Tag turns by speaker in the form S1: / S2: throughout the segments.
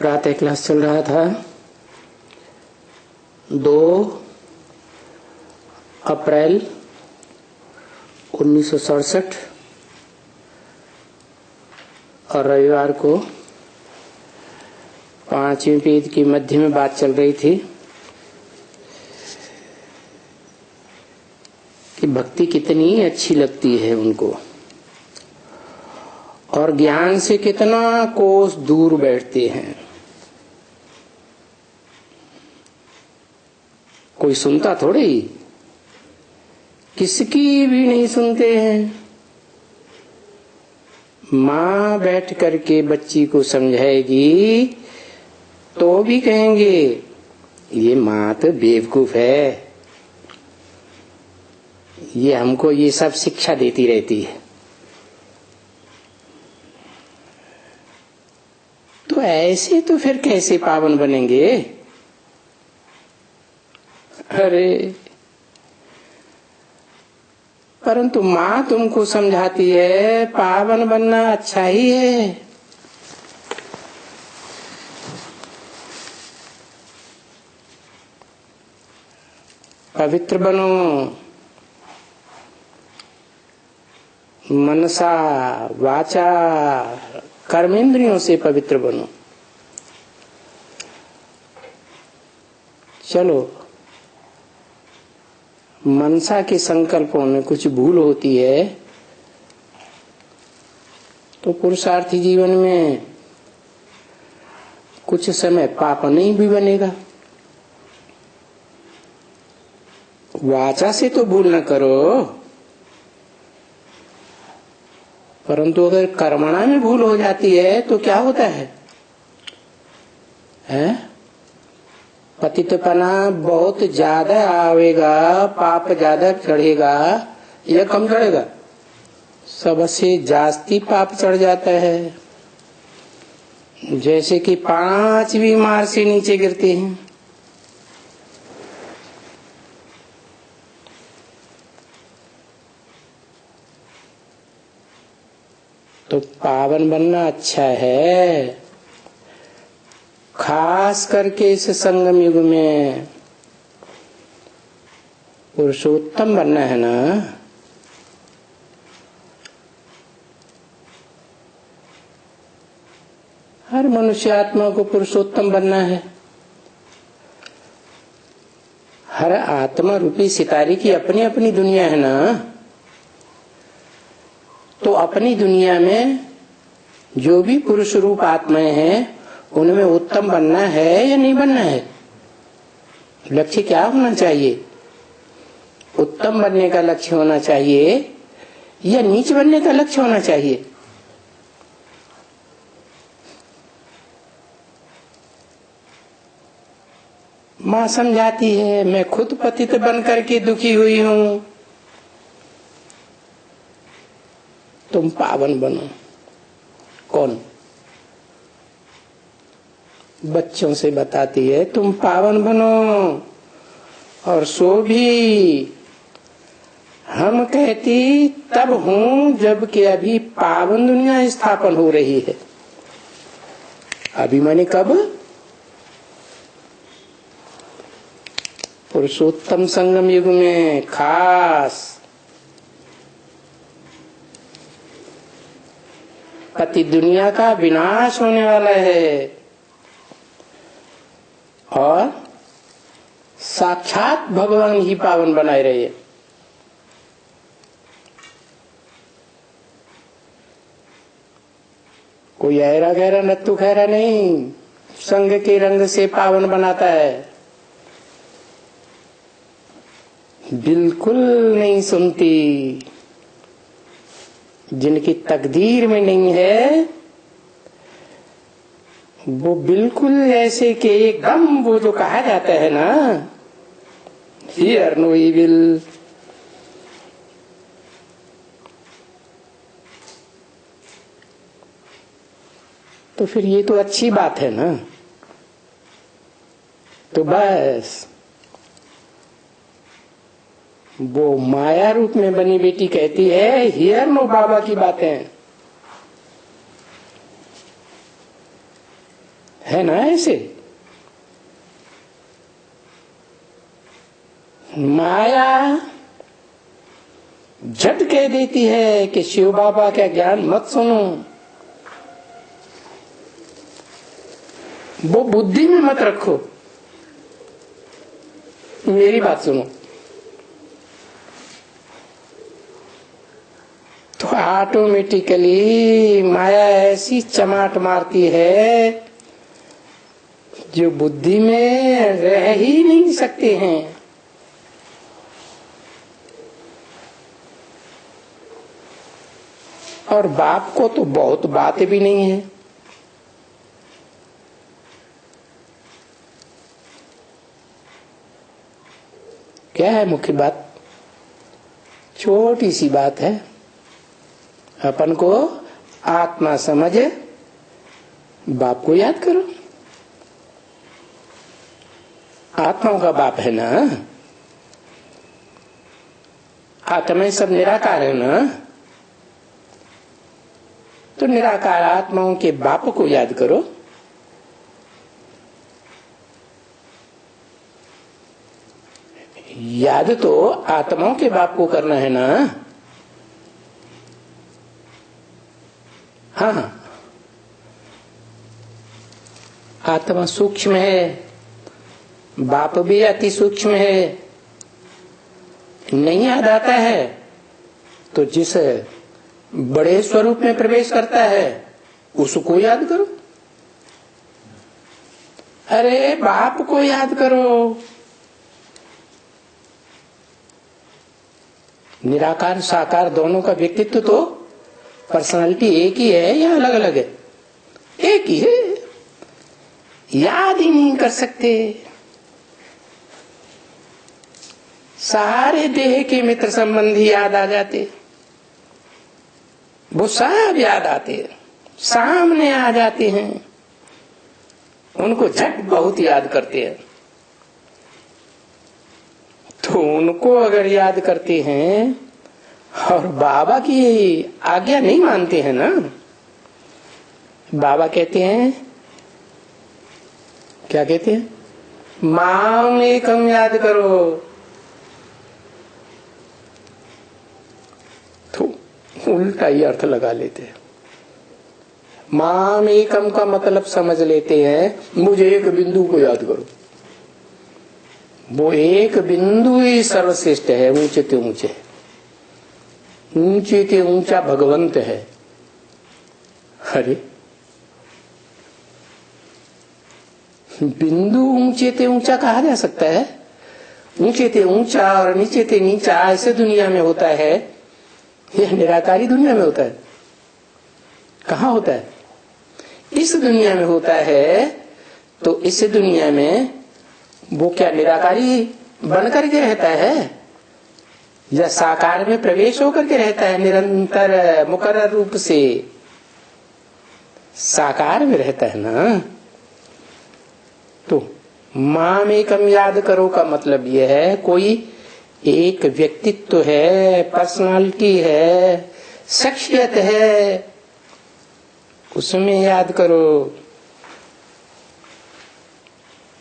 S1: प्रातः क्लास चल रहा था। 2 अप्रैल 1967 और रविवार को 5वीं पीढ़ी की मध्य में बात चल रही थी कि भक्ति कितनी अच्छी लगती है उनको और ज्ञान से कितना कोस दूर बैठते हैं। कोई सुनता थोड़ी, किसकी भी नहीं सुनते हैं। माँ बैठ करके बच्ची को समझाएगी तो भी कहेंगे ये माँ तो बेवकूफ है, ये हमको ये सब शिक्षा देती रहती है। तो ऐसे तो फिर कैसे पावन बनेंगे? अरे परंतु माँ तुमको समझाती है पावन बनना अच्छा ही है। पवित्र बनो, मनसा वाचा कर्मेंद्रियों से पवित्र बनो। चलो मनसा के संकल्पों में कुछ भूल होती है तो पुरुषार्थी जीवन में कुछ समय पाप नहीं भी बनेगा। वाचा से तो भूल न करो, परंतु अगर कर्मणा में भूल हो जाती है तो क्या होता है? पतितपना बहुत ज्यादा आवेगा, पाप ज्यादा चढ़ेगा या कम चढ़ेगा? सबसे जास्ती पाप चढ़ जाता है। जैसे कि 5वीं मार से नीचे गिरते हैं। तो पावन बनना अच्छा है, खास करके इस संगम युग में पुरुषोत्तम बनना है ना। हर मनुष्य आत्मा को पुरुषोत्तम बनना है। हर आत्मा रूपी सितारे की अपनी अपनी दुनिया है ना। तो अपनी दुनिया में जो भी पुरुष रूप आत्माएं हैं उनमें उत्तम बनना है या नहीं बनना है? लक्ष्य क्या होना चाहिए? उत्तम बनने का लक्ष्य होना चाहिए या नीच बनने का लक्ष्य होना चाहिए? माँ समझाती है मैं खुद पतित बन करके दुखी हुई हूं, तुम पावन बनो। कौन? बच्चों से बताती है तुम पावन बनो। और सो भी हम कहती तब हूं जब कि अभी पावन दुनिया स्थापन हो रही है। अभी माने कब? पुरुषोत्तम संगम युग में खास पति दुनिया का विनाश होने वाला है और साक्षात भगवान ही पावन बनाए रहे। कोई ऐरा गहरा नत्थु खैरा नहीं संग के रंग से पावन बनाता है। बिल्कुल नहीं सुनती। जिनकी तकदीर में नहीं है वो बिल्कुल ऐसे कि एकदम वो जो कहा जाता है ना, हियर नो इविल। तो फिर ये तो अच्छी बात है ना। तो बस वो माया रूप में बनी बेटी कहती है हियर नो बाबा की बातें है ना ऐसे। माया झट कह देती है कि शिव बाबा का ज्ञान मत सुनो, वो बुद्धि में मत रखो, मेरी बात सुनो। तो ऑटोमेटिकली माया ऐसी चमाट मारती है जो बुद्धि में रह ही नहीं सकते हैं। और बाप को तो बहुत बातें भी नहीं है। क्या है मुख्य बात? छोटी सी बात है, अपन को आत्मा समझ बाप को याद करो। आत्माओं का बाप है ना, आत्मा सब निराकार है ना, तो निराकार आत्माओं के बाप को याद करो। याद तो आत्माओं के बाप को करना है ना। हाँ, आत्मा सूक्ष्म है, बाप भी अति सूक्ष्म है। नहीं याद आता है तो जिस बड़े स्वरूप में प्रवेश करता है उसको याद करो। अरे बाप को याद करो। निराकार साकार दोनों का व्यक्तित्व तो पर्सनालिटी एक ही है या अलग अलग है? एक ही है। याद ही नहीं कर सकते। सारे देह के मित्र संबंधी याद आ जाते, वो सब याद आते, सामने आ जाते हैं, उनको झट बहुत याद करते हैं। तो उनको अगर याद करते हैं और बाबा की आज्ञा नहीं मानते हैं ना, बाबा कहते हैं, क्या कहते हैं? माम एकम याद करो। तो उल्टा ही अर्थ लगा लेते हैं। माम एकम का मतलब समझ लेते हैं मुझे एक बिंदु को याद करो। वो एक बिंदु ही सर्वश्रेष्ठ है, ऊंचे ते ऊंचे, ऊंचे ते ऊंचा भगवंत है। अरे बिंदु ऊंचे ते ऊंचा कहा जा सकता है? ऊंचे ते ऊंचा और नीचे ते नीचा ऐसे दुनिया में होता है, यह निराकारी दुनिया में होता है? कहाँ होता है? इस दुनिया में होता है। तो इस दुनिया में वो क्या निराकारी बन करके रहता है या साकार में प्रवेश होकर के रहता है? निरंतर मुकर्रर रूप से साकार में रहता है ना। तो माम एकम याद करो का मतलब यह है कोई एक व्यक्तित्व है, पर्सनालिटी है, शख्सियत है, उसमें याद करो।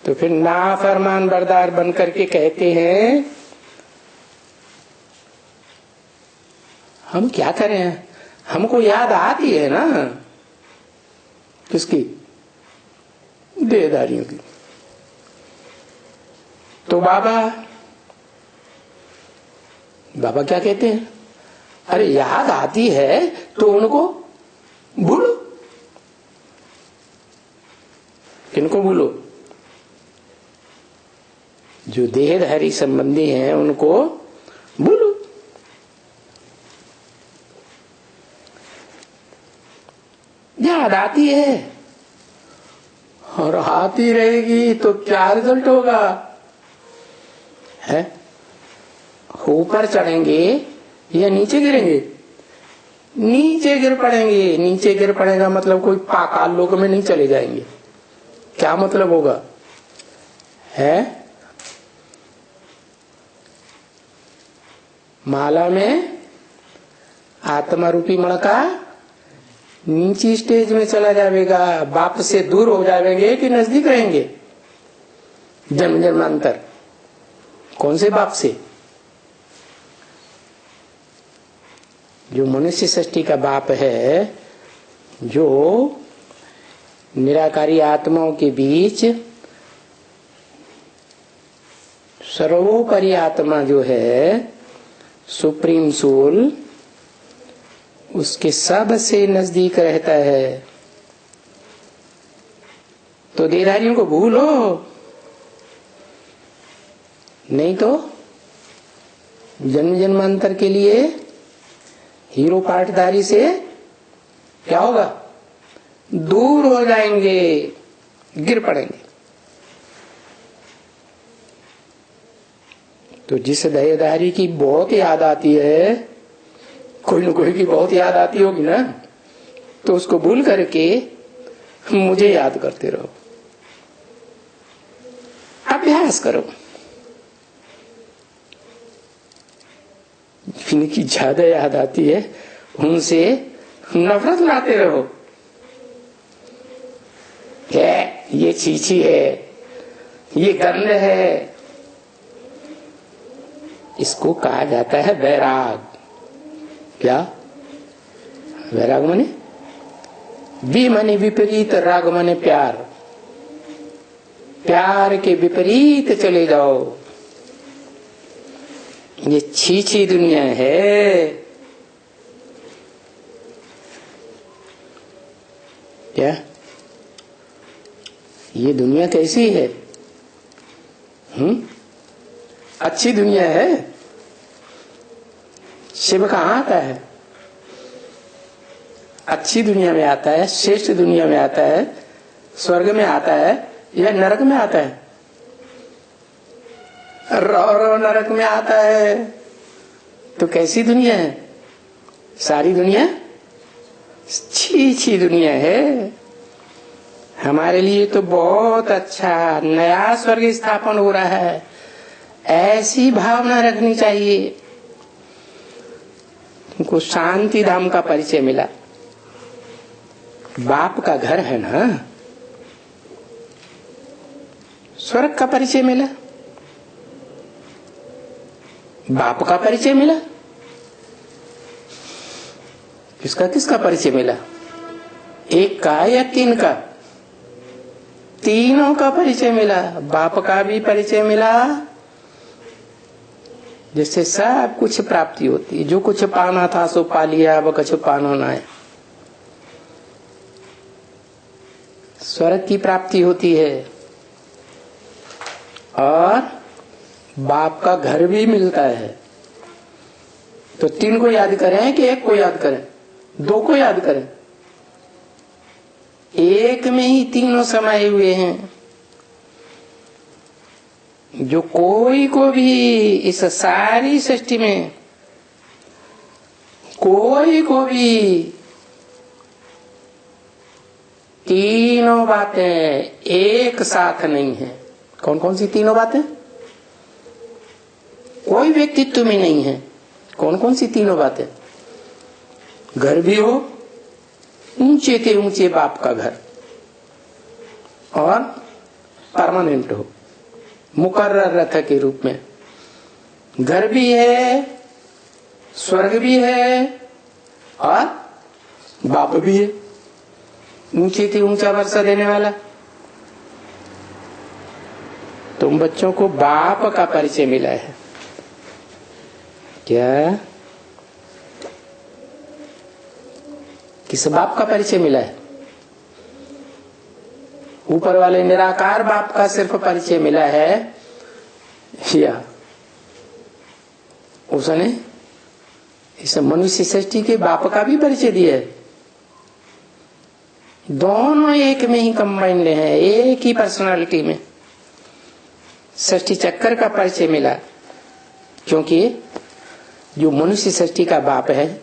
S1: तो फिर नाफरमान बरदार बन करके कहते हैं हम क्या करें, हमको याद आती है ना। किसकी? देहधारियों की। तो बाबा क्या कहते हैं? अरे याद आती है तो उनको भूलो। किनको भूलो? जो देहधारी संबंधी हैं उनको भूलो। याद आती है और आती रहेगी तो क्या रिजल्ट होगा? है ऊपर चढ़ेंगे या नीचे गिरेंगे? नीचे गिर पड़ेंगे। नीचे गिर पड़ेगा मतलब कोई पाताल लोक में नहीं चले जाएंगे। क्या मतलब होगा? है माला में आत्मा रूपी मणका नीची स्टेज में चला जाएगा, बाप से दूर हो जाएंगे कि नजदीक रहेंगे? जन्म जन्मांतर कौन से बाप से? जो मनुष्य सृष्टि का बाप है, जो निराकारी आत्माओं के बीच सर्वोपरि आत्मा जो है, सुप्रीम सोल, उसके सबसे नजदीक रहता है। तो देहधारियों को भूलो, नहीं तो जन्म जन्मांतर के लिए हीरो पाठधारी से क्या होगा? दूर हो जाएंगे, गिर पड़ेंगे। तो जिस देहधारी की बहुत याद आती है, कोई न कोई की बहुत याद आती होगी ना, तो उसको भूल करके मुझे याद करते रहो, अभ्यास करो। जिनकी ज्यादा याद आती है उनसे नफरत लाते रहो। ये चीची है, ये गंध है, इसको कहा जाता है वैराग। क्या वैराग माने? बी माने विपरीत, राग माने प्यार। प्यार के विपरीत चले जाओ। ये छीछी दुनिया है। क्या ये दुनिया कैसी है? अच्छी दुनिया है। शिव कहाँ आता है? अच्छी दुनिया में आता है, श्रेष्ठ दुनिया में आता है, स्वर्ग में आता है या नरक में आता है? रो नरक में आता है। तो कैसी दुनिया है? सारी दुनिया छी दुनिया है। हमारे लिए तो बहुत अच्छा नया स्वर्ग स्थापन हो रहा है, ऐसी भावना रखनी चाहिए। तुमको शांति धाम का परिचय मिला, बाप का घर है ना, स्वर्ग का परिचय मिला, बाप का परिचय मिला। किसका किसका परिचय मिला? एक का या तीन का? तीनों का परिचय मिला। बाप का भी परिचय मिला, जिससे सब कुछ प्राप्ति होती है। जो कुछ पाना था सो पा लिया, अब कुछ पाना ना है। स्वर्ग की प्राप्ति होती है और बाप का घर भी मिलता है। तो तीन को याद करें कि एक को याद करें? दो को याद करें? एक में ही तीनों समाये हुए हैं। जो कोई को भी इस सारी सृष्टि में कोई को भी तीनों बातें एक साथ नहीं है। कौन कौन सी तीनों बातें? कोई व्यक्तित्व में नहीं है। कौन कौन सी तीनों बातें? घर भी हो, ऊंचे के ऊंचे बाप का घर, और परमानेंट हो, मुकर्रर रथ के रूप में। घर भी है, स्वर्ग भी है और बाप भी है, ऊंचे से ऊंचा वर्षा देने वाला। तुम बच्चों को बाप का परिचय मिला है क्या? किस बाप का परिचय मिला है? ऊपर वाले निराकार बाप का सिर्फ परिचय मिला है या उसने इस मनुष्य सृष्टि के बाप का भी परिचय दिया है? दोनों एक में ही कंबाइंड हैं, एक ही पर्सनालिटी में सृष्टि चक्कर का परिचय मिला। क्योंकि जो मनुष्य सृष्टि का बाप है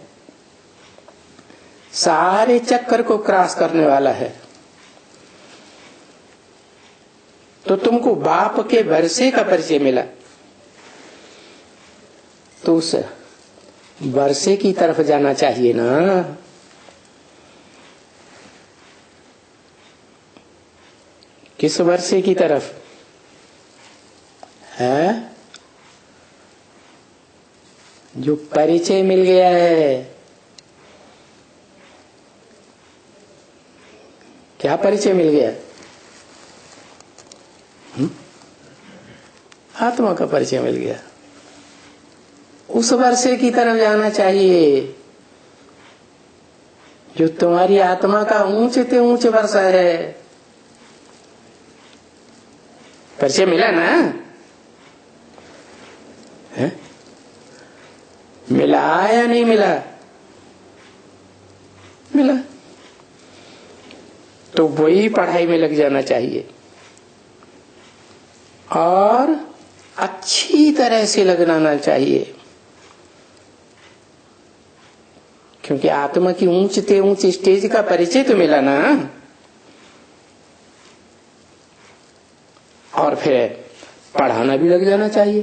S1: सारे चक्कर को क्रॉस करने वाला है। तो तुमको बाप के वर्षे का परिचय मिला, तो उस वर्षे की तरफ जाना चाहिए ना। किस वर्षे की तरफ है? जो परिचय मिल गया है। क्या परिचय मिल गया? आत्मा का परिचय मिल गया। उस वर्षे की तरफ जाना चाहिए जो तुम्हारी आत्मा का ऊंचे से ऊंचे वर्षा है। परिचय मिला ना? है? मिला या नहीं मिला? मिला। तो वही पढ़ाई में लग जाना चाहिए और अच्छी तरह से लगना चाहिए, क्योंकि आत्मा की ऊंचे से ऊंचे स्टेज का परिचय तो मिला ना। और फिर पढ़ाना भी लग जाना चाहिए।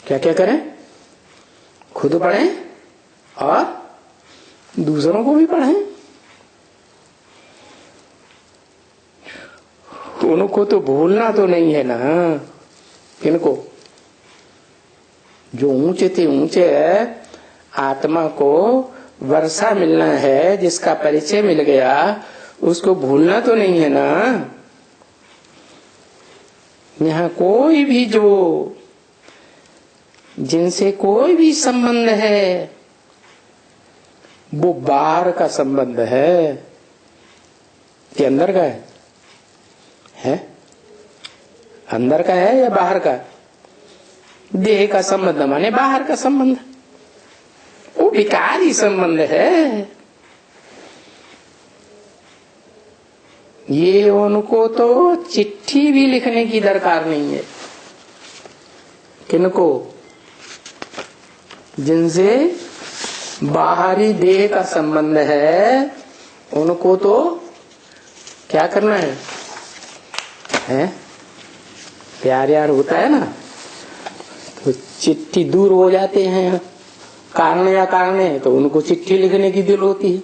S1: क्या क्या करें? खुद पढ़ें और दूसरों को भी पढ़ें। उनको तो भूलना तो नहीं है ना। किनको? जो ऊंचे से ऊंचे है, आत्मा को वर्षा मिलना है, जिसका परिचय मिल गया, उसको भूलना तो नहीं है ना। यहाँ कोई भी जो जिनसे कोई भी संबंध है वो बाहर का संबंध है कि अंदर का है? अंदर का है या बाहर का? देह का संबंध माने बाहर का संबंध, वो विकारी संबंध है। ये उनको तो चिट्ठी भी लिखने की दरकार नहीं है। किनको? जिनसे बाहरी देह का संबंध है, उनको तो क्या करना है? प्यार यार होता है ना, तो चिट्ठी दूर हो जाते हैं कारण या कारण है, तो उनको चिट्ठी लिखने की दिल होती है।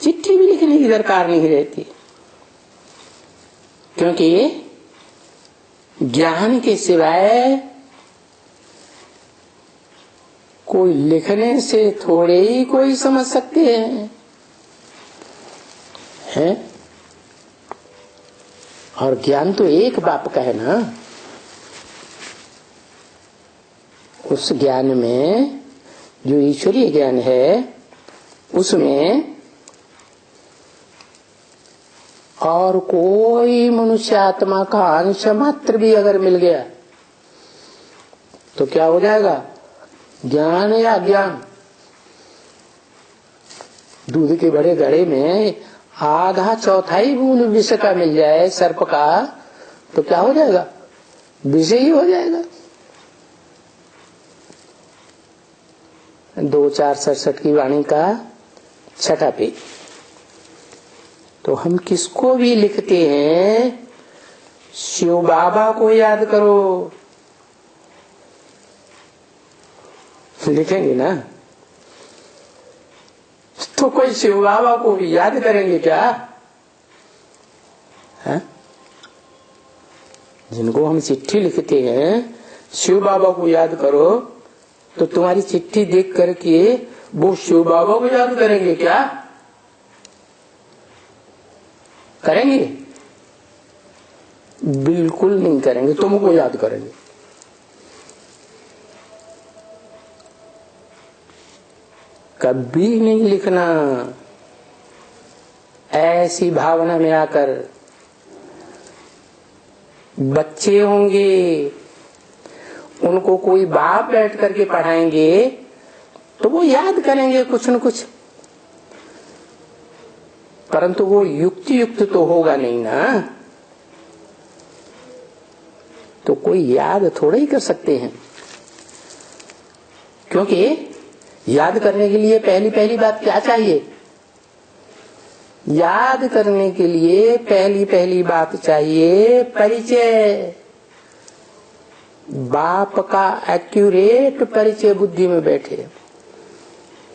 S1: चिट्ठी भी लिखने की दरकार नहीं रहती, क्योंकि ज्ञान के सिवाय कोई लिखने से थोड़े ही कोई समझ सकते हैं? और ज्ञान तो एक बाप का है ना। उस ज्ञान में जो ईश्वरीय ज्ञान है, उसमें और कोई मनुष्य आत्मा का अंश मात्र भी अगर मिल गया तो क्या हो जाएगा? ज्ञान या अज्ञान। दूध के बड़े घड़े में आधा चौथाई बूंद विष का मिल जाए, सर्प का, तो क्या हो जाएगा? विष ही हो जाएगा। 2467 की वाणी का 6ठा पेज। तो हम किसको भी लिखते हैं, शिव बाबा को याद करो, लिखेंगे ना। तो कोई शिव बाबा को भी याद करेंगे क्या? है? जिनको हम चिट्ठी लिखते हैं, शिव बाबा को याद करो, तो तुम्हारी चिट्ठी देख करके वो शिव बाबा को याद करेंगे क्या? करेंगे? बिल्कुल नहीं करेंगे, तुमको याद करेंगे। कभी नहीं लिखना ऐसी भावना में आकर। बच्चे होंगे, उनको कोई बाप बैठ करके पढ़ाएंगे तो वो याद करेंगे कुछ न कुछ, परंतु वो युक्त तो होगा नहीं ना। तो कोई याद थोड़ा ही कर सकते हैं, क्योंकि याद करने के लिए पहली बात क्या चाहिए? याद करने के लिए पहली बात चाहिए परिचय। बाप का एक्यूरेट परिचय बुद्धि में बैठे।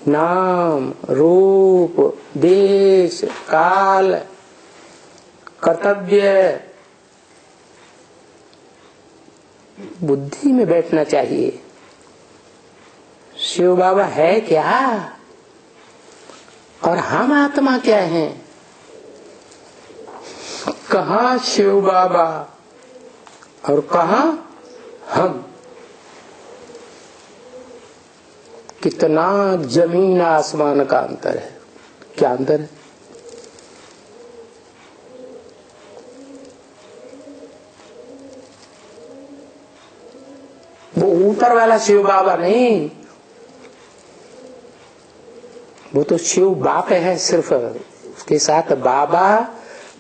S1: नाम, रूप, देश, काल, कर्तव्य बुद्धि में बैठना चाहिए। शिव बाबा है क्या और हम आत्मा क्या हैं? कहाँ शिव बाबा और कहाँ हम? कितना जमीन आसमान का अंतर है। क्या अंतर है? वो ऊपर वाला शिव बाबा नहीं, वो तो शिव बाप है सिर्फ। उसके साथ बाबा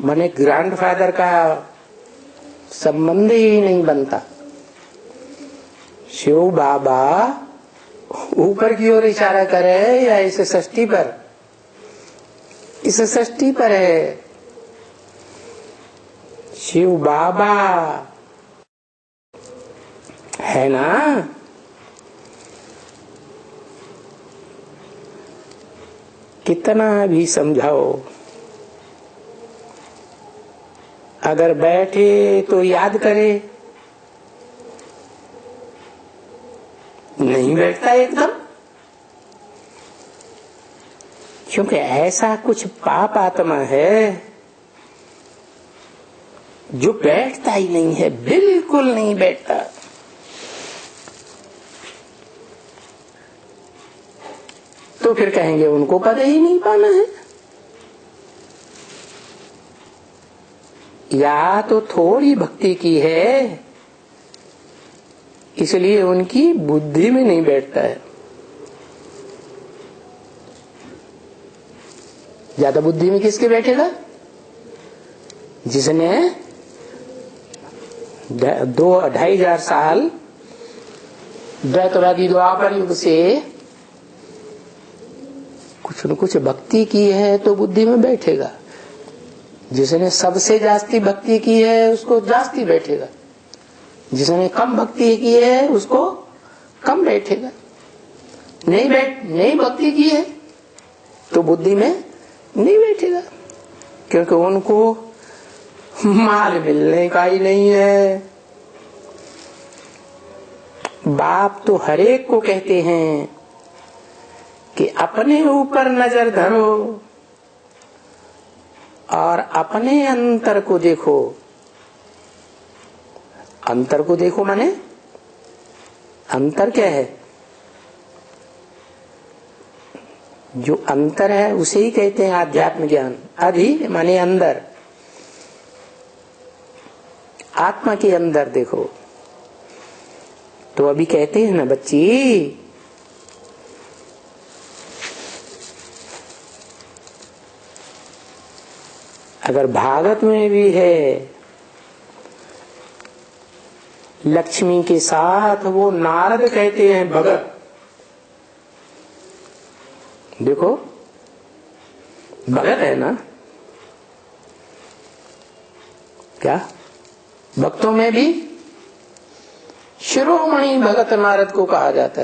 S1: माने ग्रैंडफादर का संबंध ही नहीं बनता। शिव बाबा ऊपर की ओर इशारा करे या इस षष्ठी पर? इस षष्ठी पर है। शिव बाबा है ना। कितना भी समझाओ, अगर बैठे तो याद करे, नहीं बैठता एकदम। क्योंकि ऐसा कुछ पाप आत्मा है जो बैठता ही नहीं है, बिल्कुल नहीं बैठता। तो फिर कहेंगे उनको पद ही नहीं पाना है। या तो थोड़ी भक्ति की है इसलिए उनकी बुद्धि में नहीं बैठता है। ज्यादा बुद्धि में किसके बैठेगा? जिसने 2-2,500 साल द्वैतवादी द्वापर युग से कुछ न कुछ भक्ति की है तो बुद्धि में बैठेगा। जिसने सबसे जास्ती भक्ति की है उसको जास्ती बैठेगा। जिसने कम भक्ति की है उसको कम बैठेगा। नहीं भक्ति की है तो बुद्धि में नहीं बैठेगा, क्योंकि उनको माल मिलने का ही नहीं है। बाप तो हरेक को कहते हैं कि अपने ऊपर नजर धरो और अपने अंतर को देखो। अंतर को देखो माने अंतर क्या है? जो अंतर है उसे ही कहते हैं आध्यात्म ज्ञान। अधि माने अंदर, आत्मा के अंदर देखो। तो अभी कहते हैं ना बच्ची, अगर भागवत में भी है लक्ष्मी के साथ वो नारद कहते हैं भगत। देखो भगत है ना, क्या भक्तों में भी शिरोमणि भगत नारद को कहा जाता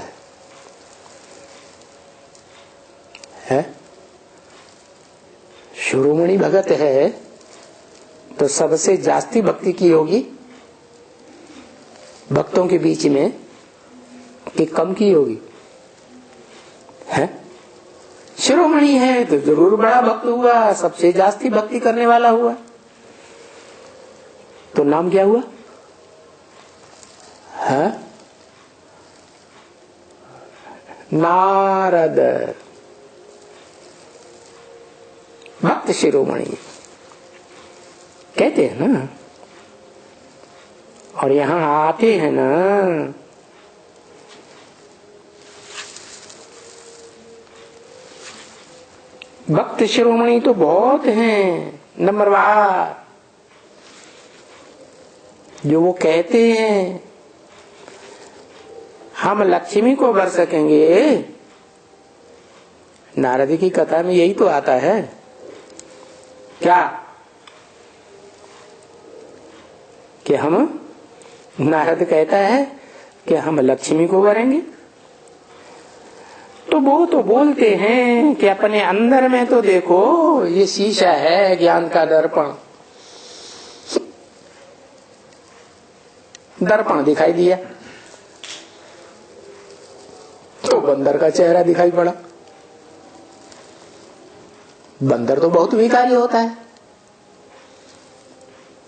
S1: है? शिरोमणि भगत है तो सबसे जास्ती भक्ति की होगी भक्तों के बीच में कि कम की होगी? है शिरोमणि है तो जरूर बड़ा भक्त हुआ, सबसे जास्ती भक्ति करने वाला हुआ। तो नाम क्या हुआ? है नारद, भक्त शिरोमणि कहते हैं ना। और यहां आते हैं ना, भक्त शिरोमणि तो बहुत हैं नंबरवार, जो वो कहते हैं हम लक्ष्मी को वर सकेंगे। नारद की कथा में यही तो आता है क्या कि हम, नारद कहता है कि हम लक्ष्मी को वरेंगे। तो वो तो बोलते हैं कि अपने अंदर में तो देखो, ये शीशा है ज्ञान का दर्पण, दर्पण दिखाई दिया तो बंदर का चेहरा दिखाई पड़ा। बंदर तो बहुत विकारी होता है,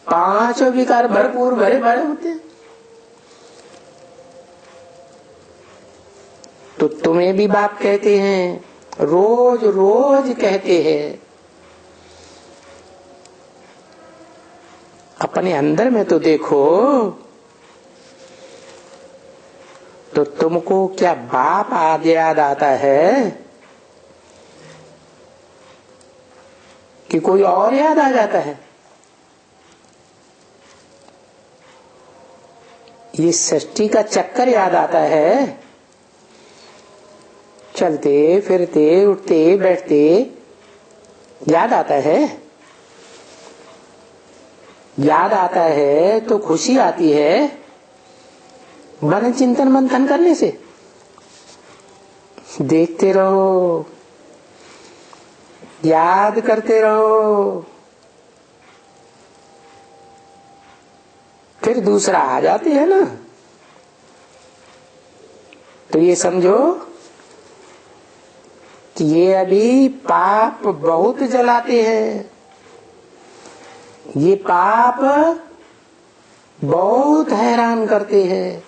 S1: 5 विकार भरपूर भरे भरे होते हैं। तो तुम्हें भी बाप कहते हैं, रोज रोज कहते हैं। अपने अंदर में तो देखो, तो तुमको क्या बाप याद आता है कि कोई और याद आ जाता है? ये सृष्टि का चक्कर याद आता है। चलते फिरते उठते बैठते याद आता है। याद आता है तो खुशी आती है मन चिंतन मंथन करने से। देखते रहो, याद करते रहो, फिर दूसरा आ जाते है ना। तो ये समझो कि ये अभी पाप बहुत जलाते हैं, ये पाप बहुत हैरान करते हैं।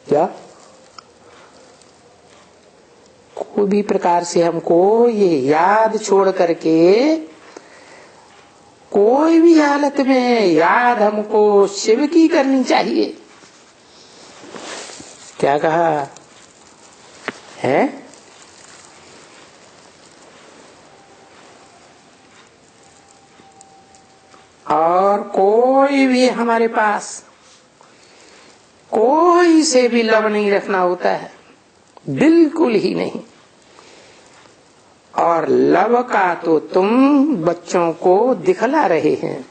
S1: क्या कोई भी प्रकार से हमको ये याद छोड़ करके कोई भी हालत में याद हमको शिव की करनी चाहिए। क्या कहा है? और कोई भी हमारे पास कोई से भी लव नहीं रखना होता है, बिल्कुल ही नहीं। और लव का तो तुम बच्चों को दिखला रहे हैं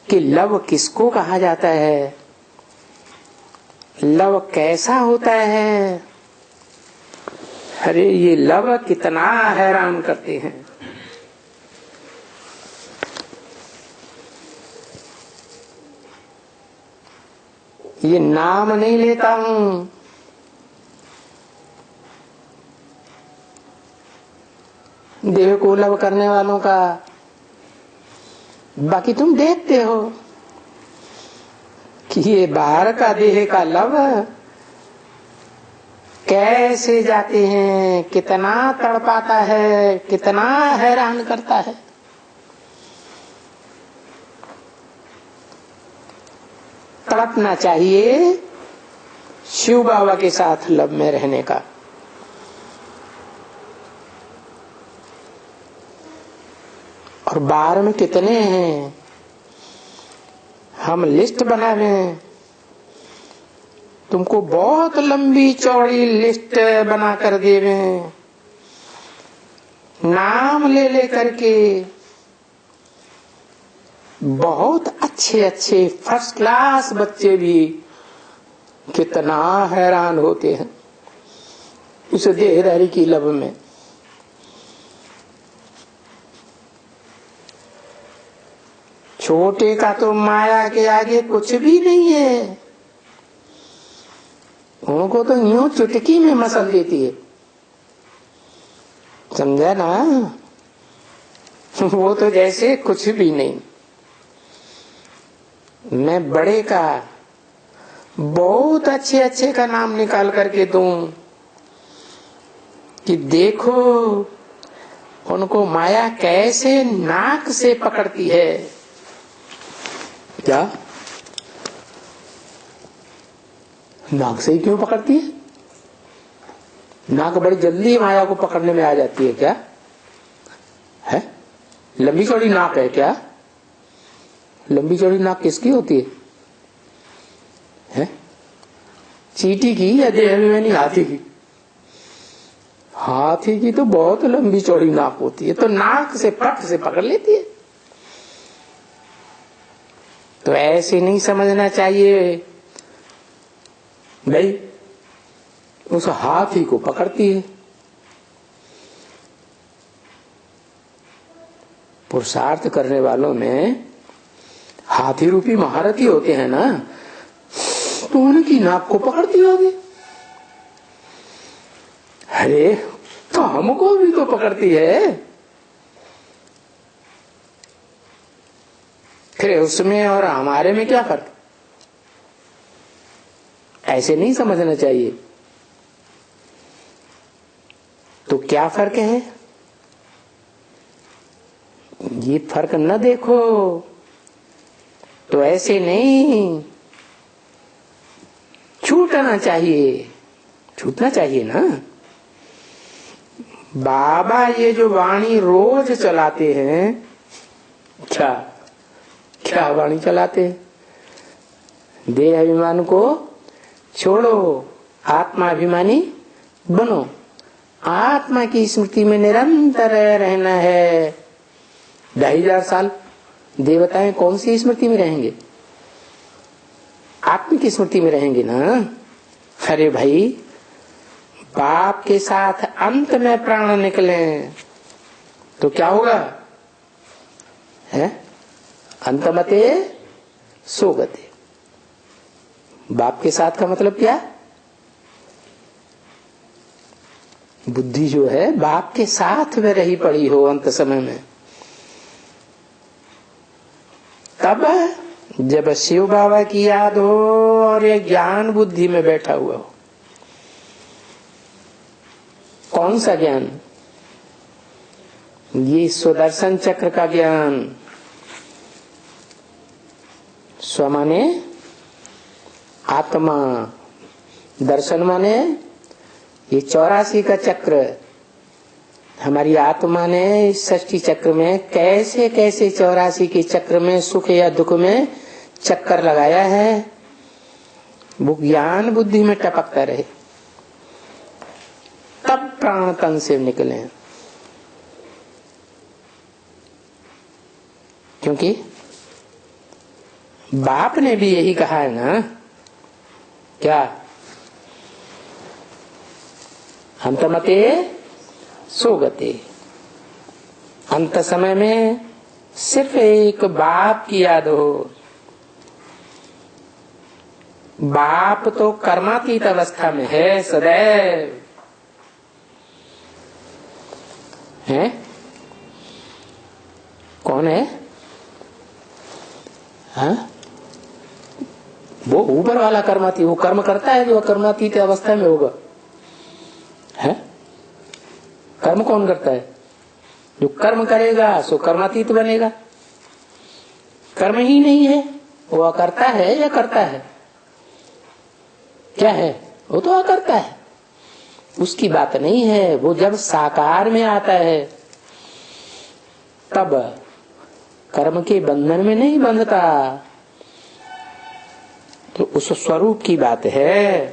S1: कि लव किसको कहा जाता है, लव कैसा होता है। अरे ये लव कितना हैरान करते हैं। ये नाम नहीं लेता हूं, देह को लव करने वालों का, बाकी तुम देखते हो कि ये बाहर का देह का लव कैसे जाते हैं, कितना तड़पाता है, कितना हैरान करता है। तड़पना चाहिए शिव बाबा के साथ लव में रहने का। और बाहर में कितने हैं, हम लिस्ट बनावे, तुमको बहुत लंबी चौड़ी लिस्ट बना कर देवे, नाम ले ले करके। बहुत अच्छे अच्छे फर्स्ट क्लास बच्चे भी कितना हैरान होते हैं इस देहधारी की लब में। छोटे का तो माया के आगे कुछ भी नहीं है, उनको तो यूं चुटकी में मसल देती है, समझा ना। वो तो जैसे कुछ भी नहीं। मैं बड़े का बहुत अच्छे अच्छे का नाम निकाल करके दूं कि देखो उनको माया कैसे नाक से पकड़ती है। क्या नाक से ही क्यों पकड़ती है? नाक बड़ी जल्दी माया को पकड़ने में आ जाती है क्या है? लंबी चौड़ी नाक है क्या? लंबी चौड़ी नाक किसकी होती है? चींटी की या देह में नहीं, हाथी की? हाथी की तो बहुत लंबी चौड़ी नाक होती है, तो नाक से पट से पकड़ लेती है। तो ऐसे नहीं समझना चाहिए भाई उस हाथी को पकड़ती है। पुरुषार्थ करने वालों में हाथी रूपी महारथी होते हैं ना, तो उनकी नाक को पकड़ती होगी। अरे तो हमको भी तो पकड़ती है। फिर उसमें और हमारे में क्या फर्क? ऐसे नहीं समझना चाहिए। तो क्या फर्क है? ये फर्क न देखो तो ऐसे नहीं, छूटना चाहिए, छूटना चाहिए ना। बाबा ये जो वाणी रोज चलाते हैं, क्या क्या वाणी चलाते हैं? देह अभिमान को छोड़ो, आत्माभिमानी बनो। आत्मा की स्मृति में निरंतर रहना है। 2500 साल देवताएं कौन सी स्मृति में रहेंगे? आत्मा की स्मृति में रहेंगे ना। अरे भाई, बाप के साथ अंत में प्राण निकले तो क्या होगा? है अंतमते सोगते। बाप के साथ का मतलब क्या? बुद्धि जो है बाप के साथ में रही पड़ी हो अंत समय में, तब जब शिव बाबा की याद हो और ये ज्ञान बुद्धि में बैठा हुआ हो। कौन सा ज्ञान? ये सुदर्शन चक्र का ज्ञान। स्व माने आत्मा, दर्शन माने ये 84 का चक्र। हमारी आत्मा ने इस षष्ठी चक्र में कैसे कैसे 84 के चक्र में सुख या दुख में चक्कर लगाया है, वो ज्ञान बुद्धि में टपकता रहे, तब प्राण तन से निकले। क्योंकि बाप ने भी यही कहा है ना, क्या? अंतमते सोगते। अंत समय में सिर्फ एक बाप की याद हो। बाप तो कर्मातीत अवस्था में है सदैव, है? कौन है? हाँ? वो ऊपर वाला कर्मातीत, वो कर्म करता है जो कर्मातीत अवस्था में होगा। है? कर्म कौन करता है? जो कर्म करेगा सो कर्मातीत बनेगा। कर्म ही नहीं है, वो अकर्ता है या करता है? क्या है? वो तो अकर्ता है। उसकी बात नहीं है। वो जब साकार में आता है तब कर्म के बंधन में नहीं बंधता, तो उस स्वरूप की बात है।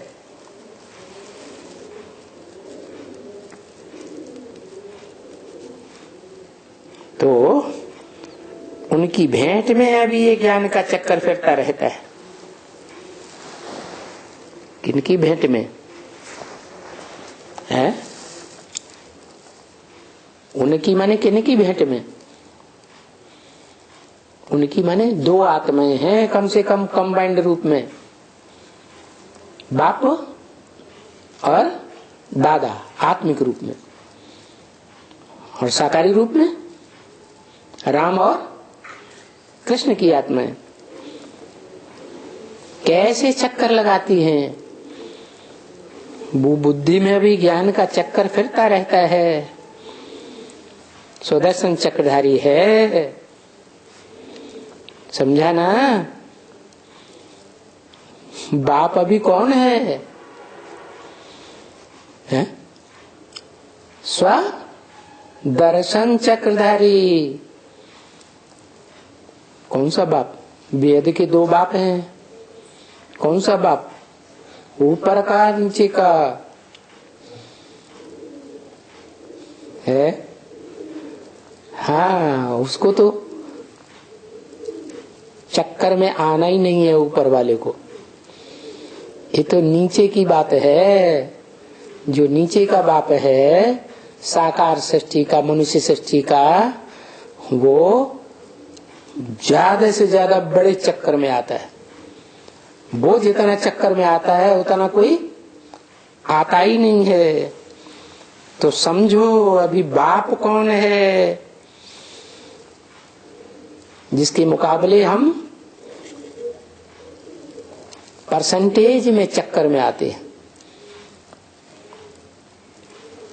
S1: तो उनकी भेंट में अभी ये ज्ञान का चक्कर फिरता रहता है। किनकी भेंट में है? उनकी माने किनकी भेंट में? उनकी माने दो आत्माएं हैं कम से कम कंबाइंड रूप में, बाप और दादा आत्मिक रूप में, और साकारी रूप में राम और कृष्ण की आत्माएं। कैसे चक्कर लगाती हैं? वो बुद्धि में भी ज्ञान का चक्कर फिरता रहता है। सुदर्शन चक्रधारी है, समझा ना? बाप अभी कौन है? स्व दर्शन चक्रधारी। कौन सा बाप? वेद के दो बाप हैं। कौन सा बाप? ऊपर का नीचे का है। हाँ, उसको तो चक्कर में आना ही नहीं है ऊपर वाले को। ये तो नीचे की बात है। जो नीचे का बाप है, साकार सृष्टि का, मनुष्य सृष्टि का, वो ज्यादा से ज्यादा बड़े चक्कर में आता है। वो जितना चक्कर में आता है उतना कोई आता ही नहीं है। तो समझो अभी बाप कौन है जिसके मुकाबले हम परसेंटेज में चक्कर में आते हैं।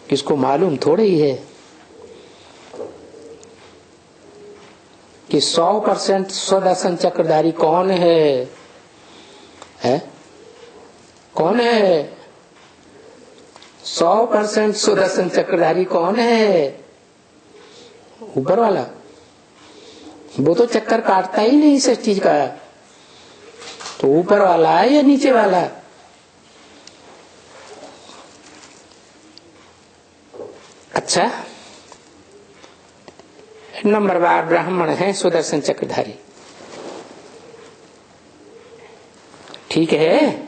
S1: किसको मालूम थोड़ा ही है कि 100% स्वदर्शन चक्रधारी कौन है? कौन है? 100% स्वदर्शन चक्रधारी कौन है? ऊपर वाला। वो तो चक्कर काटता ही नहीं इस चीज का। तो ऊपर वाला है या नीचे वाला? अच्छा, नंबरवार ब्राह्मण है सुदर्शन चक्रधारी, ठीक है?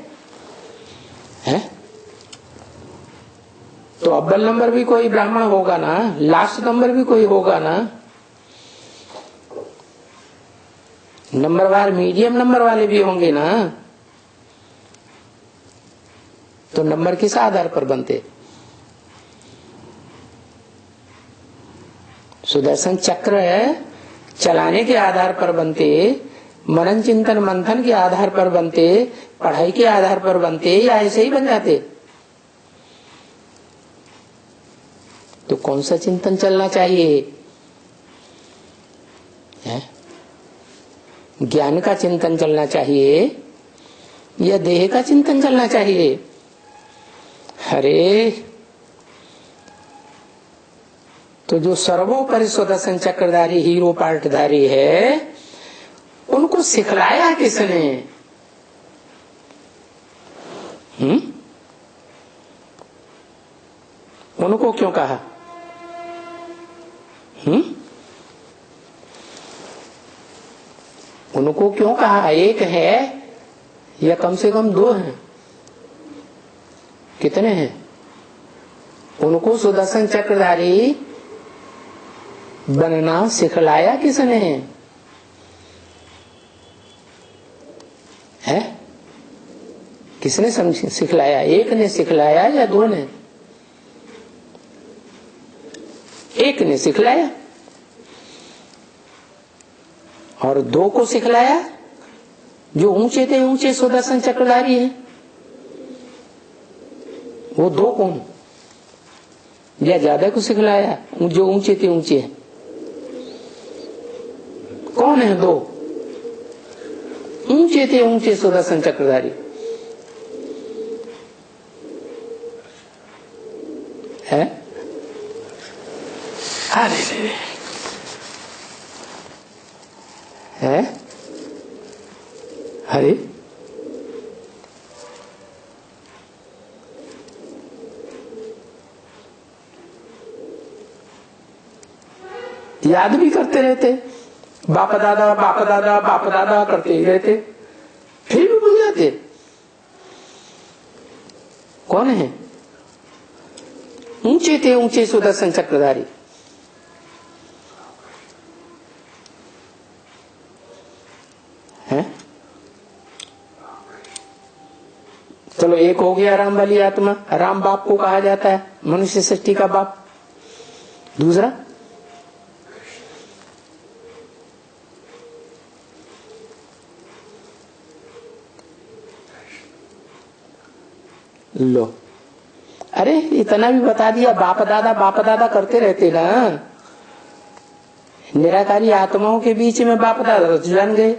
S1: तो अव्वल नंबर भी कोई ब्राह्मण होगा ना, लास्ट नंबर भी कोई होगा ना। नंबरवार मीडियम नंबर वाले भी होंगे ना। तो नंबर किस आधार पर बनते? सुदर्शन चक्र चलाने के आधार पर बनते, मनन चिंतन मंथन के आधार पर बनते, पढ़ाई के आधार पर बनते, या ऐसे ही बन जाते? तो कौन सा चिंतन चलना चाहिए? ज्ञान का चिंतन चलना चाहिए या देह का चिंतन चलना चाहिए? अरे तो जो सर्वोपरि सुदर्शन चक्रधारी हीरो पार्टधारी है, उनको सिखलाया किसने? उनको क्यों कहा? उनको क्यों कहा? एक है या कम से कम दो हैं? कितने हैं? उनको सुदर्शन चक्रधारी बनना सिखलाया किसने है? किसने सिखलाया? एक ने सिखलाया या दो ने? एक ने सिखलाया। और दो को सिखलाया जो ऊंचे थे ऊंचे सुदर्शन चक्रधारी है। वो दो कौन? या ज्यादा को सिखलाया जो ऊंचे थे ऊंचे हैं? कौन है दो? ऊंचे थे ऊंचे सुदर्शन चक्रधारी है। अरे है, अरे याद भी करते रहते, बाप दादा बाप दादा बाप दादा करते ही रहते, फिर भी भूल जाते। कौन है? ऊंचे थे ऊंचे सुदर्शन चक्रधारी है। चलो एक हो गया राम वाली आत्मा, राम बाप को कहा जाता है, मनुष्य सृष्टि का बाप। दूसरा लो, अरे इतना भी बता दिया, बाप दादा करते रहते ना। निराकारी आत्माओं के बीच में बाप दादा जान गए।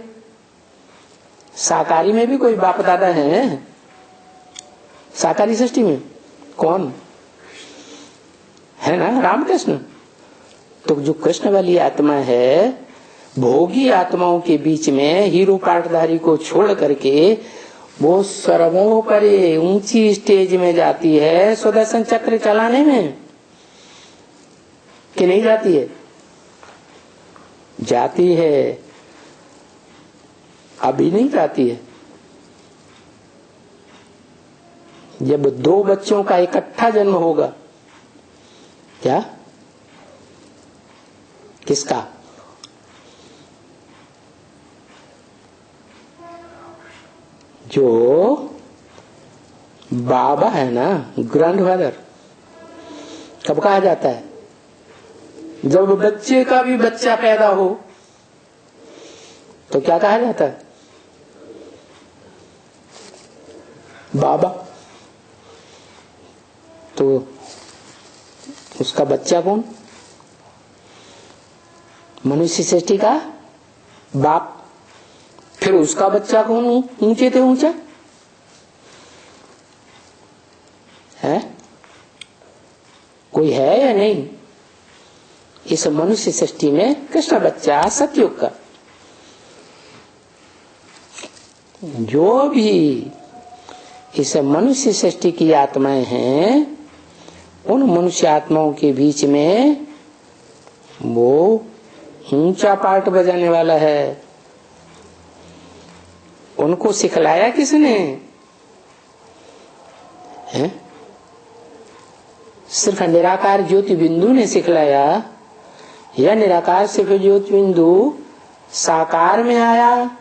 S1: साकारी में भी कोई बाप दादा है? साकारी सृष्टि में कौन है? ना रामकृष्ण। तो जो कृष्ण वाली आत्मा है, भोगी आत्माओं के बीच में हीरो पाठधारी को छोड़ करके वो सर्वोपरि ऊंची स्टेज में जाती है सुदर्शन चक्र चलाने में, कि नहीं जाती है? जाती है, अभी नहीं जाती है। जब दो बच्चों का इकट्ठा जन्म होगा, क्या किसका? जो बाबा है ना, ग्रैंडफादर, कब कहा जाता है? जब बच्चे का भी बच्चा पैदा हो तो क्या कहा जाता है? बाबा। तो उसका बच्चा कौन? मनुष्य सृष्टि का बाप। फिर उसका बच्चा कौन? ऊंचे से ऊंचा है? कोई है या नहीं? इस मनुष्य सृष्टि में कृष्ण बच्चा सतयुग का। जो भी इस मनुष्य सृष्टि की आत्माएं हैं, उन मनुष्य आत्माओं के बीच में वो ऊंचा पार्ट बजाने वाला है। उनको सिखलाया किसने? है? सिर्फ निराकार ज्योति बिंदु ने सिखलाया, या निराकार से फिर ज्योति बिंदु साकार में आया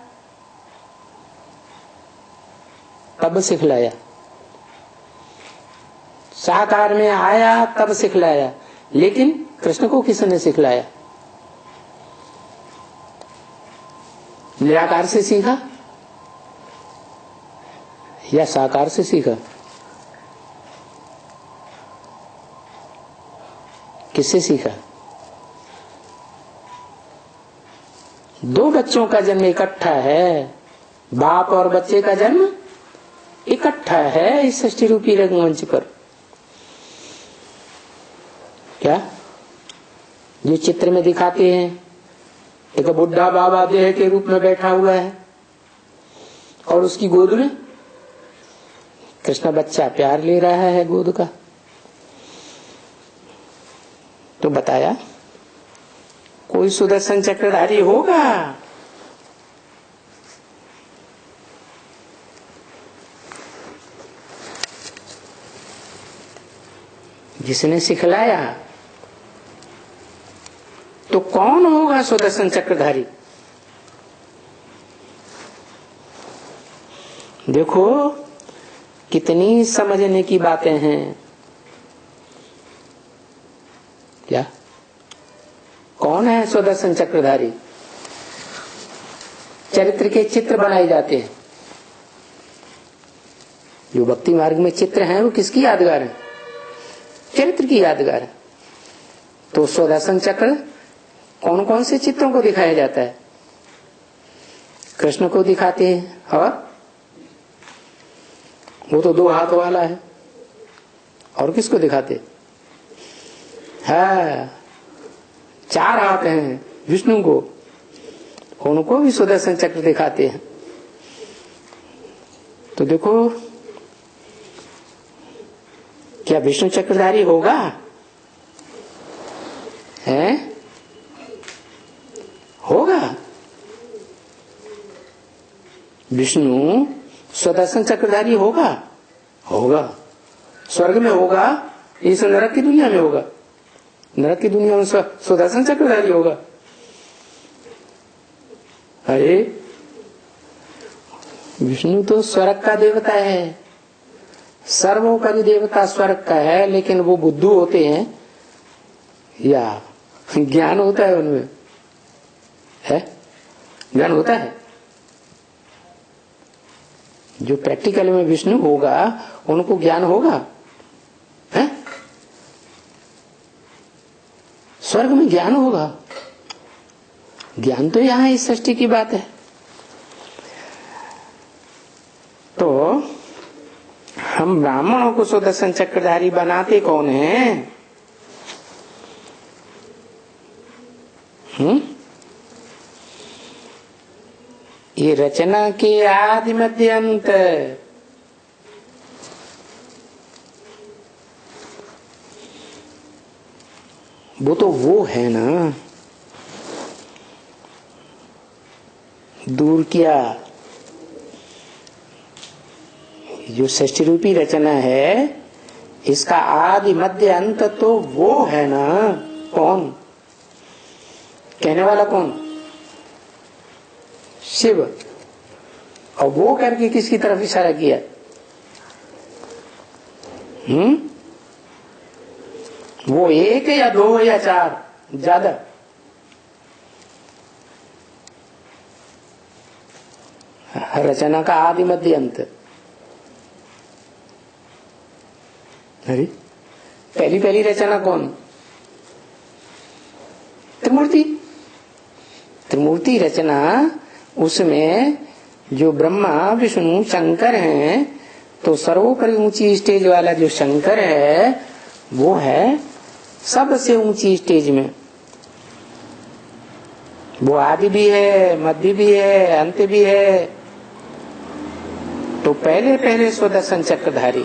S1: तब सिखलाया? साकार में आया तब सिखलाया, लेकिन कृष्ण को किसने सिखलाया? निराकार से सीखा या साकार से सीखा? किससे सीखा? दो बच्चों का जन्म इकट्ठा है, बाप और बच्चे का जन्म इकट्ठा है इस सृष्टि रूपी रंगमंच पर। क्या जो चित्र में दिखाते हैं, एक बुढ़ा बाबा देह के रूप में बैठा हुआ है और उसकी गोद में कृष्ण बच्चा प्यार ले रहा है गोद का। तो बताया कोई सुदर्शन चक्रधारी होगा जिसने सिखलाया? तो कौन होगा सुदर्शन चक्रधारी? देखो कितनी समझने की बातें हैं। क्या कौन है सुदर्शन चक्रधारी? चरित्र के चित्र बनाए जाते हैं। जो भक्ति मार्ग में चित्र हैं वो किसकी यादगार है? चरित्र की यादगार है। तो सुदर्शन चक्र कौन कौन से चित्रों को दिखाया जाता है? कृष्ण को दिखाते हैं, और वो तो 2 हाथ वाला है। और किसको दिखाते? है 4 हाथ हैं विष्णु को, उनको भी सुदर्शन चक्र दिखाते हैं। तो देखो क्या विष्णु चक्रधारी होगा? है? होगा। विष्णु सुदर्शन चक्रधारी होगा? होगा। स्वर्ग में होगा, इस नरक की दुनिया में होगा? नरक की दुनिया में सुदर्शन चक्रधारी होगा। अरे विष्णु तो स्वर्ग का देवता है, सर्वोपरि देवता स्वर्ग का है, लेकिन वो बुद्धू होते हैं या ज्ञान होता है उनमें? है? ज्ञान होता है। जो प्रैक्टिकल में विष्णु होगा उनको ज्ञान होगा? है? स्वर्ग में ज्ञान होगा? ज्ञान तो यहां इस सृष्टि की बात है। तो हम ब्राह्मणों को सुदर्शन चक्रधारी बनाते कौन है? ये रचना के आदि मध्य अंत, वो तो वो है ना, दूर किया। जो सृष्टि रूपी रचना है इसका आदि मध्य अंत तो वो है ना। कौन? कहने वाला कौन? शिव। और वो करके किसकी तरफ इशारा किया? वो एक या दो या चार? ज्यादा। रचना का आदि मध्य अंत। अरे पहली रचना कौन? त्रिमूर्ति। त्रिमूर्ति रचना, उसमें जो ब्रह्मा विष्णु शंकर हैं, तो सर्वोपरि ऊंची स्टेज वाला जो शंकर है वो है सबसे ऊंची स्टेज में। वो आदि भी है, मध्य भी है, अंत भी है। तो पहले सुदर्शन चक्रधारी,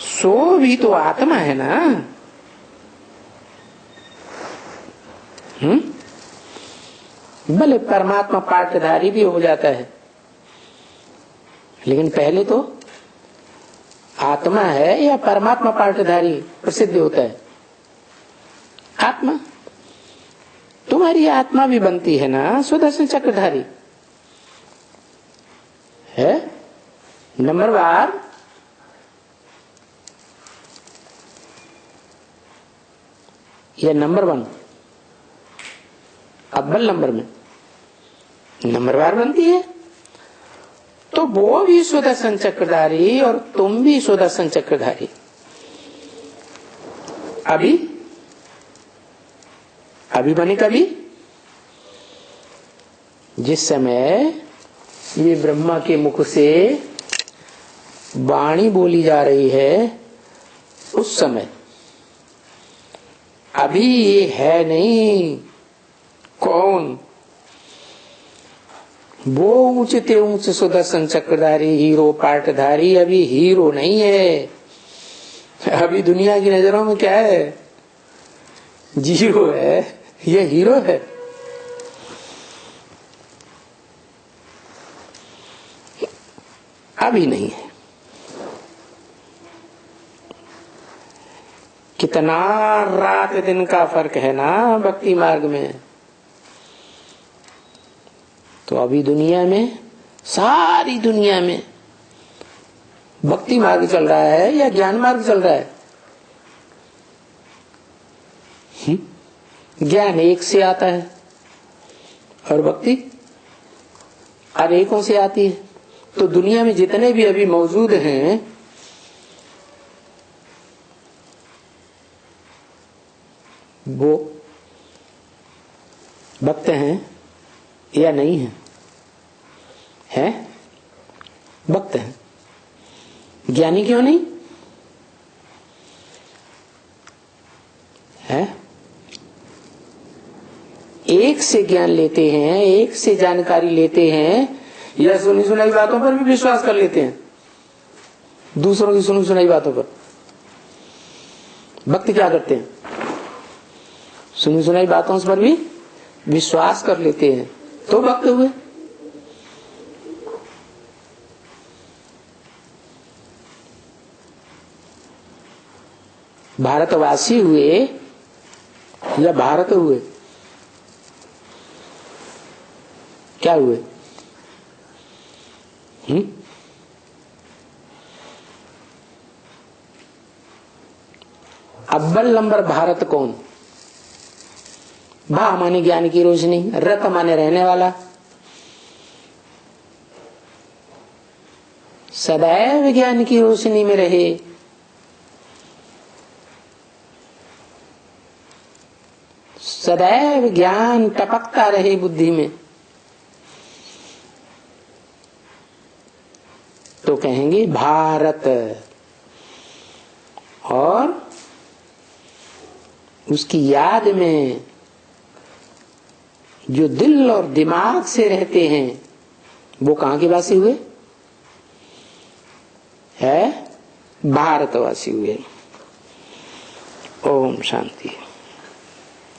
S1: सो भी तो आत्मा है ना। भले परमात्मा पाठधारी भी हो जाता है, लेकिन पहले तो आत्मा है या परमात्मा पाठधारी प्रसिद्ध होता है? आत्मा। तुम्हारी आत्मा भी बनती है ना सुदर्शन चक्रधारी है। नंबरवार या नंबर 1? अव्वल नंबर में नंबरवार बनती है। तो वो भी सुदर्शन चक्रधारी और तुम भी सुदर्शन चक्रधारी। अभी बने कभी, जिस समय ये ब्रह्मा के मुख से वाणी बोली जा रही है, उस समय। अभी ये है नहीं। कौन? वो ऊंचते ऊंच सुदर्शन चक्रधारी हीरो पाठधारी अभी हीरो नहीं है। अभी दुनिया की नजरों में क्या है? जीरो है। ये हीरो है। अभी नहीं है। कितना रात दिन का फर्क है ना भक्ति मार्ग में। तो अभी दुनिया में, सारी दुनिया में भक्ति मार्ग चल रहा है या ज्ञान मार्ग चल रहा है? ज्ञान एक से आता है और भक्ति अनेकों से आती है। तो दुनिया में जितने भी अभी मौजूद हैं, वो भक्त हैं या नहीं है? हैं? भक्त हैं। ज्ञानी क्यों नहीं है? एक से ज्ञान लेते हैं, एक से जानकारी लेते हैं, या सुनी सुनाई बातों पर भी विश्वास कर लेते हैं। दूसरों की सुनी सुनाई बातों पर भक्त क्या करते हैं? सुनी सुनाई बातों पर भी विश्वास कर लेते हैं, तो भक्त हुए। भारतवासी हुए या भारत हुए? क्या हुए? अव्वल नंबर भारत कौन? भा माने ज्ञान की रोशनी, रत माने रहने वाला। सदैव ज्ञान की रोशनी में रहे। सदैव ज्ञान टपकता रहे बुद्धि में, तो कहेंगे भारत। और उसकी याद में जो दिल और दिमाग से रहते हैं, वो कहां के वासी हुए? है भारतवासी हुए। ओम शांति।